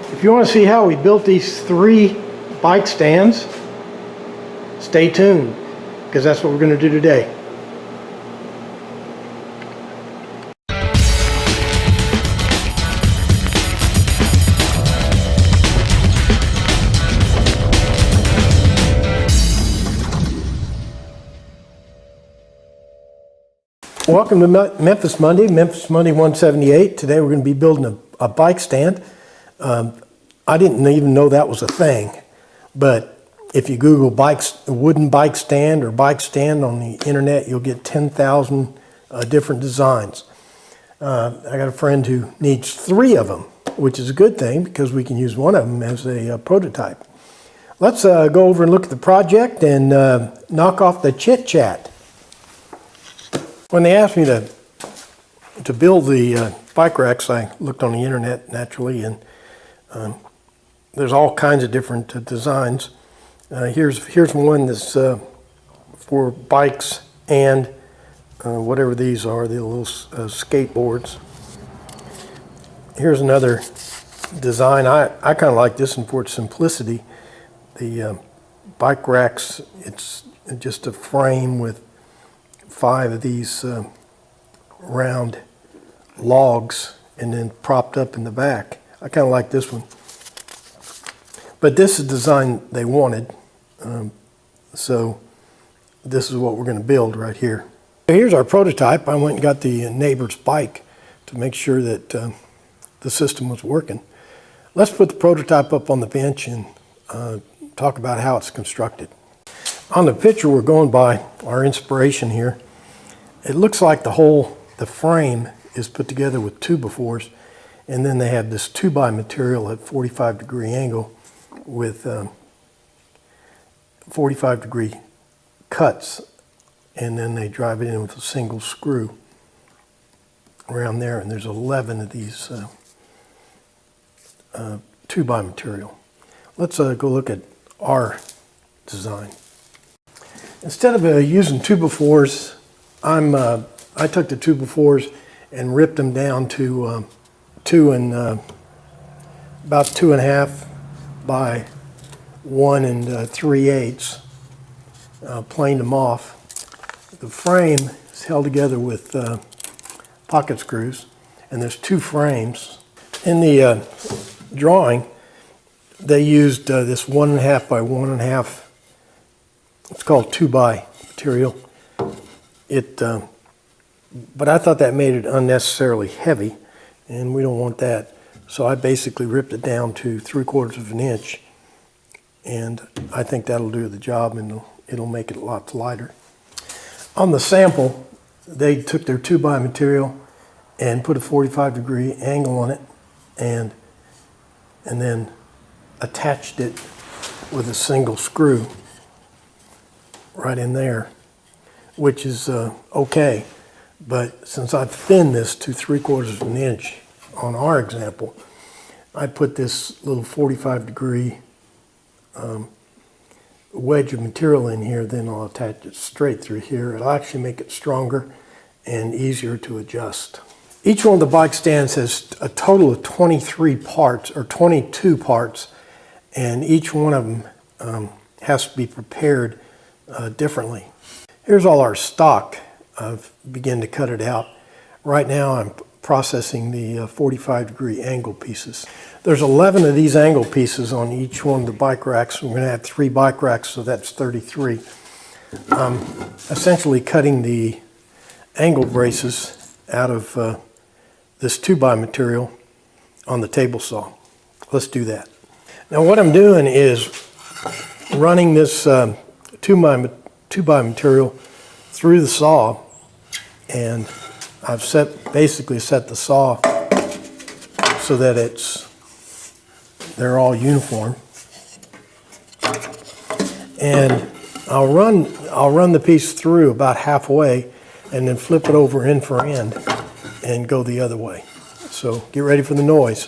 If you want to see how we built these 3 bike stands, stay tuned, because that's what we're going to do today. Welcome to Memphis Monday 178. Today we're going to be building a bike stand. I didn't even know that was a thing, but if you Google wooden bike stand or bike stand on the internet, you'll get 10,000 different designs. I got a friend who needs 3 of them, which is a good thing because we can use one of them as a prototype. Let's go over and look at the project and knock off the chit chat. When they asked me to build the bike racks, I looked on the internet naturally, and there's all kinds of different designs. Here's one that's for bikes and whatever these are, the little skateboards. Here's another design. I kind of like this one for its simplicity. The bike racks, it's just a frame with 5 of these round logs and then propped up in the back. I kind of like this one. But this is the design they wanted. So this is what we're going to build right here. Here's our prototype. I went and got the neighbor's bike to make sure that the system was working. Let's put the prototype up on the bench and talk about how it's constructed. On the picture we're going by, our inspiration here, it looks like the frame is put together with 2x4s, and then they have this 2x material at 45-degree angle with 45-degree cuts, and then they drive it in with a single screw around there, and there's 11 of these 2x material. Let's go look at our design. Instead of using 2x4s, I took the 2x4s and ripped them down to about 2.5 by 1 3/8. Planed them off. The frame is held together with pocket screws, and there's 2 frames. In the drawing, they used this 1.5 by 1.5. It's called 2x material. But I thought that made it unnecessarily heavy, and we don't want that. So I basically ripped it down to 3/4 of an inch, and I think that'll do the job, and it'll make it a lot lighter. On the sample, they took their 2x material and put a 45-degree angle on it, and then attached it with a single screw right in there, which is okay. But since I've thinned this to 3/4 of an inch on our example, I put this little 45-degree wedge of material in here, then I'll attach it straight through here. It'll actually make it stronger and easier to adjust. Each one of the bike stands has a total of 23 parts, or 22 parts, and each one of them has to be prepared differently. Here's all our stock. I've begun to cut it out. Right now I'm processing the 45-degree angle pieces. There's 11 of these angle pieces on each one of the bike racks. We're going to have 3 bike racks, so that's 33. I'm essentially cutting the angle braces out of this 2x material on the table saw. Let's do that. Now what I'm doing is running this 2x material through the saw, and I've basically set the saw so that they're all uniform. And I'll run the piece through about halfway and then flip it over end for end and go the other way. So get ready for the noise.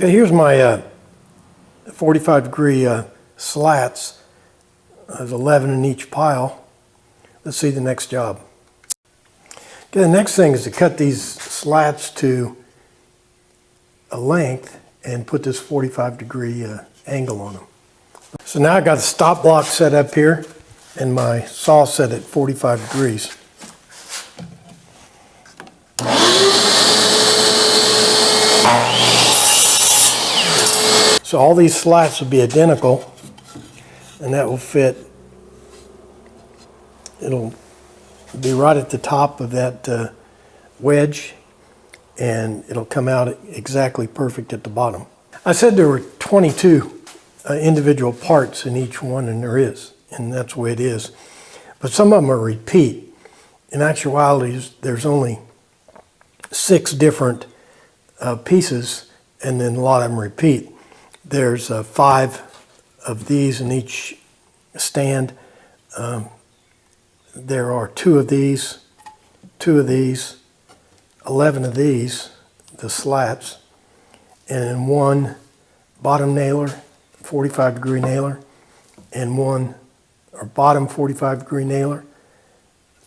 Okay, here's my 45-degree slats. There's 11 in each pile. Let's see the next job. Okay, the next thing is to cut these slats to a length and put this 45-degree angle on them. So now I've got the stop block set up here and my saw set at 45 degrees. So all these slats will be identical, and that will fit. It'll be right at the top of that wedge, and it'll come out exactly perfect at the bottom. I said there were 22 individual parts in each one, and there is, and that's the way it is. But some of them are repeat. In actuality, there's only 6 different pieces, and then a lot of them repeat. There's 5 of these in each stand. There are 2 of these, 11 of these, the slats, and 1 bottom nailer, 45-degree nailer, and 1 bottom 45-degree nailer,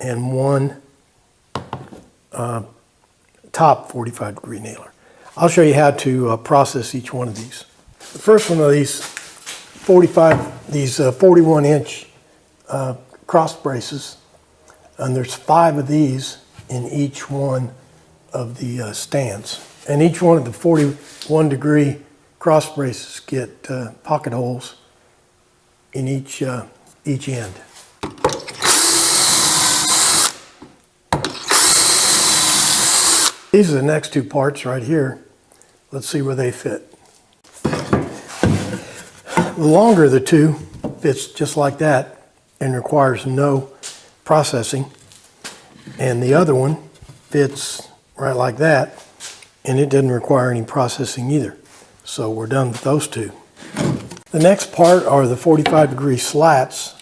and 1 top 45-degree nailer. I'll show you how to process each one of these. The first one of these 41-inch cross braces, and there's 5 of these in each one of the stands. And each one of the 41-degree cross braces get pocket holes in each end. These are the next 2 parts right here. Let's see where they fit. The longer of the 2 fits just like that and requires no processing. And the other one fits right like that, and it doesn't require any processing either. So we're done with those 2. The next part are the 45-degree slats.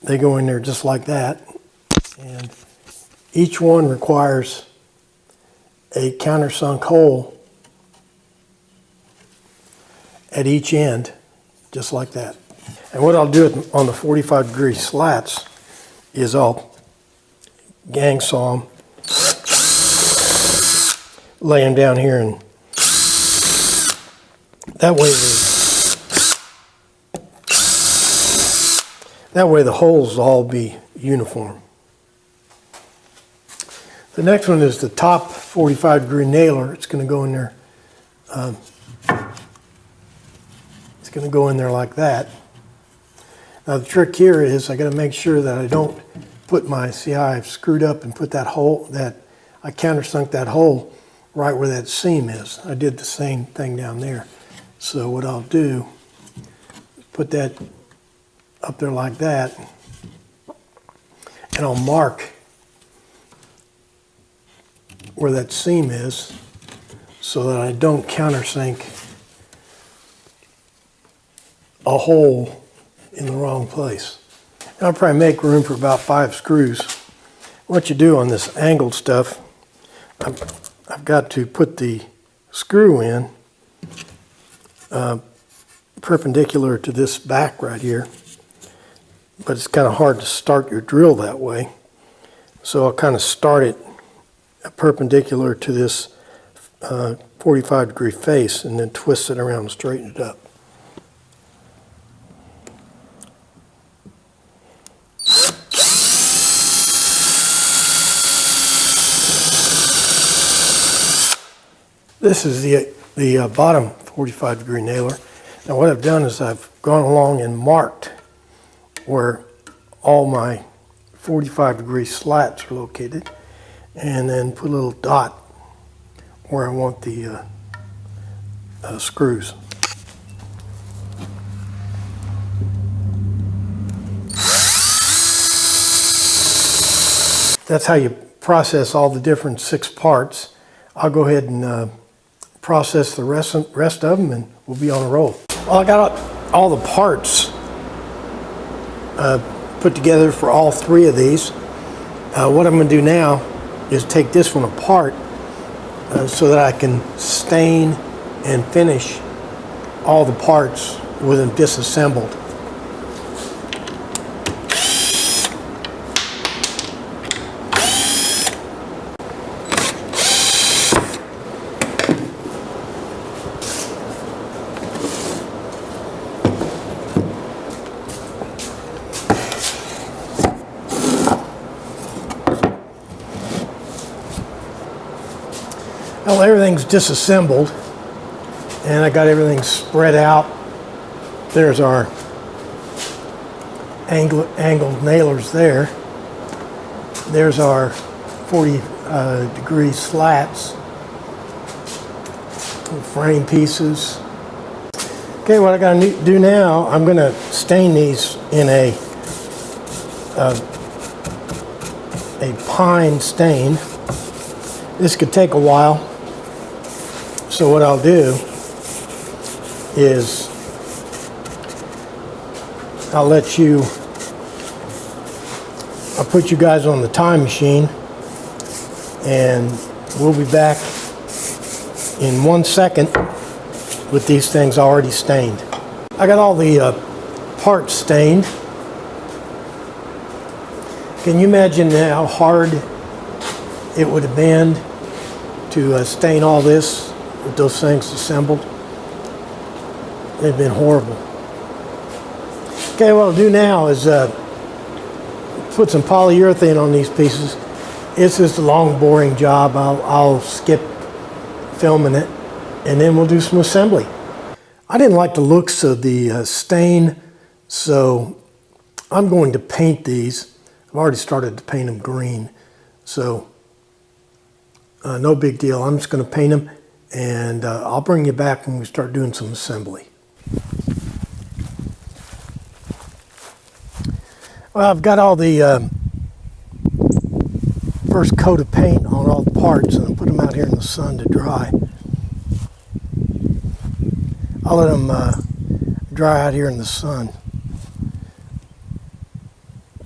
They go in there just like that. And each one requires a countersunk hole at each end, just like that. And what I'll do on the 45-degree slats is I'll gang saw them, lay them down here, and that way the holes will all be uniform. The next one is the top 45-degree nailer. It's going to go in there. It's going to go in there like that. Now the trick here is I got to make sure that I don't put I've screwed up and put that hole, I countersunk that hole right where that seam is. I did the same thing down there. So what I'll do is put that up there like that, and I'll mark where that seam is so that I don't countersink a hole in the wrong place. And I'll probably make room for about 5 screws. What you do on this angled stuff, I've got to put the screw in perpendicular to this back right here, but it's kind of hard to start your drill that way. So I'll kind of start it perpendicular to this 45-degree face and then twist it around and straighten it up. This is the bottom 45-degree nailer. Now what I've done is I've gone along and marked where all my 45-degree slats are located, and then put a little dot where I want the screws. That's how you process all the different 6 parts. I'll go ahead and process the rest of them, and we'll be on a roll. Well, I got all the parts put together for all 3 of these. What I'm going to do now is take this one apart so that I can stain and finish all the parts with them disassembled. Well, everything's disassembled, and I got everything spread out. There's our angled nailers there. There's our 40-degree slats, frame pieces. Okay, what I got to do now, I'm going to stain these in a pine stain. This could take a while. So what I'll do is I'll put you guys on the time machine, and we'll be back in 1 second with these things already stained. I got all the parts stained. Can you imagine how hard it would have been to stain all this with those things assembled? They've been horrible. Okay, what I'll do now is put some polyurethane on these pieces. It's just a long, boring job. I'll skip filming it, and then we'll do some assembly. I didn't like the looks of the stain, so I'm going to paint these. I've already started to paint them green, so no big deal. I'm just going to paint them, and I'll bring you back when we start doing some assembly. Well, I've got all the first coat of paint on all the parts, and I'll put them out here in the sun to dry. I'll let them dry out here in the sun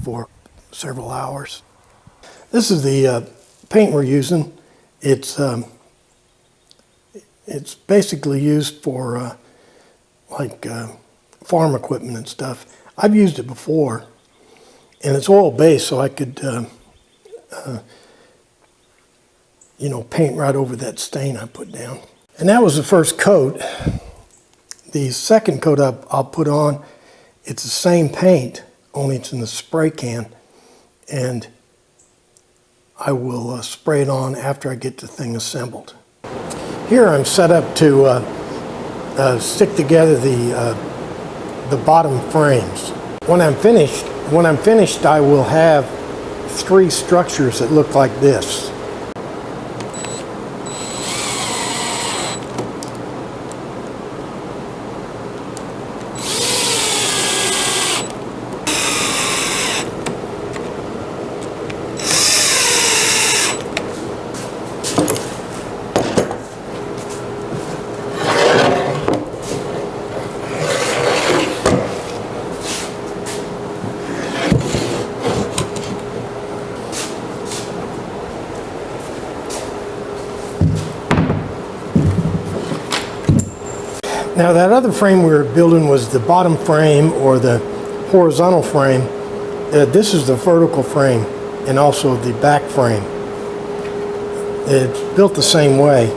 for several hours. This is the paint we're using. It's basically used for farm equipment and stuff. I've used it before, and it's oil-based, so I could paint right over that stain I put down. And that was the first coat. The second coat I'll put on, it's the same paint, only it's in the spray can, and I will spray it on after I get the thing assembled. Here I'm set up to stick together the bottom frames. When I'm finished, I will have 3 structures that look like this. Now that other frame we were building was the bottom frame, or the horizontal frame. This is the vertical frame, and also the back frame. It's built the same way.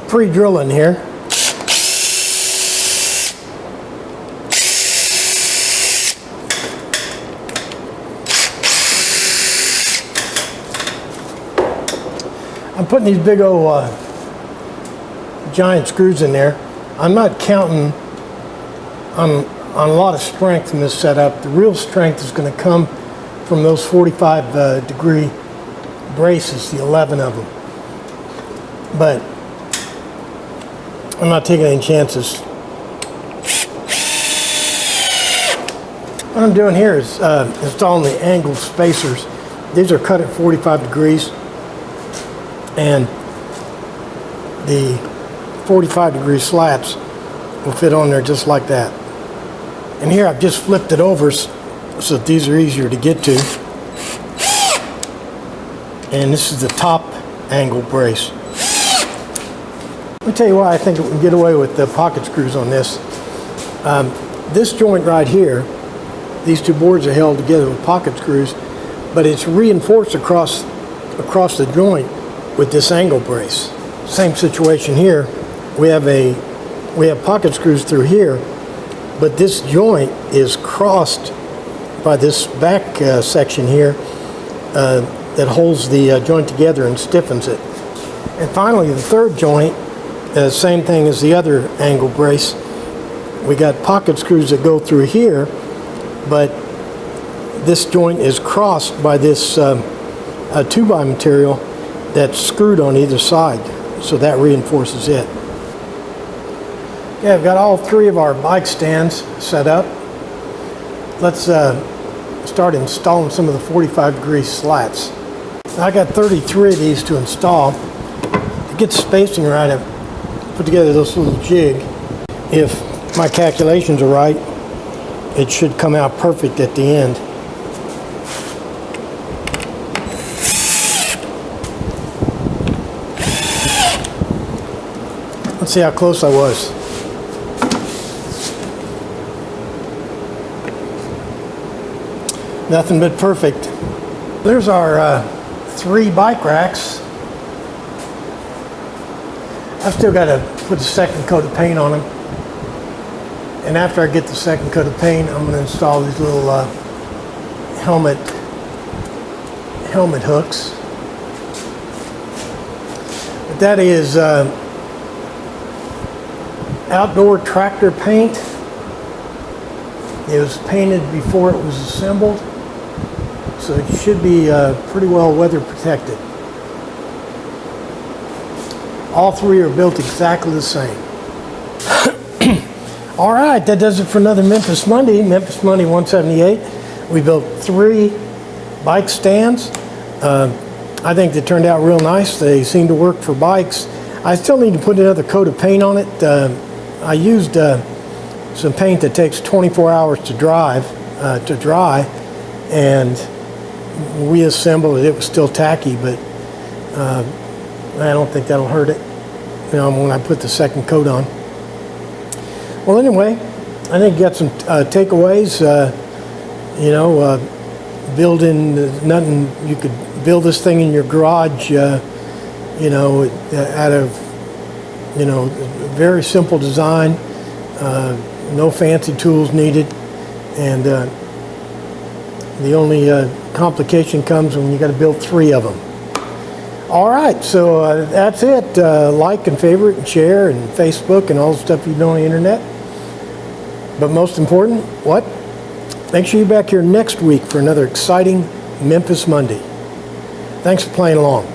Pre-drilling here. I'm putting these big old giant screws in there. I'm not counting on a lot of strength in this setup. The real strength is going to come from those 45-degree braces, the 11 of them. But I'm not taking any chances. What I'm doing here is installing the angled spacers. These are cut at 45 degrees. And the 45-degree slats will fit on there just like that. And here I've just flipped it over so that these are easier to get to. And this is the top angle brace. Let me tell you why I think we can get away with the pocket screws on this. This joint right here, these two boards are held together with pocket screws, but it's reinforced across the joint with this angle brace. Same situation here. We have pocket screws through here, but this joint is crossed by this back section here that holds the joint together and stiffens it. And finally, the third joint, same thing as the other angle brace. We got pocket screws that go through here, but this joint is crossed by this 2x material that's screwed on either side, so that reinforces it. Okay, I've got all three of our bike stands set up. Let's start installing some of the 45-degree slats. Now I got 33 of these to install. To get the spacing right, I've put together this little jig. If my calculations are right, it should come out perfect at the end. Let's see how close I was. Nothing but perfect. There's our 3 bike racks. I've still got to put a second coat of paint on them. And after I get the second coat of paint, I'm going to install these little helmet hooks. But that is outdoor tractor paint. It was painted before it was assembled, so it should be pretty well weather protected. All 3 are built exactly the same. All right, that does it for another Memphis Monday, Memphis Monday 178. We built 3 bike stands. I think they turned out real nice. They seem to work for bikes. I still need to put another coat of paint on it. I used some paint that takes 24 hours to dry, and we assembled it. It was still tacky, but I don't think that'll hurt it, when I put the second coat on. Well, anyway, I think you got some takeaways. Building nothing. You could build this thing in your garage. Out of very simple design. No fancy tools needed, and the only complication comes when you got to build 3 of them. All right, so that's it. Like and favorite and share and Facebook and all the stuff you do on the internet. But most important, what? Make sure you're back here next week for another exciting Memphis Monday. Thanks for playing along.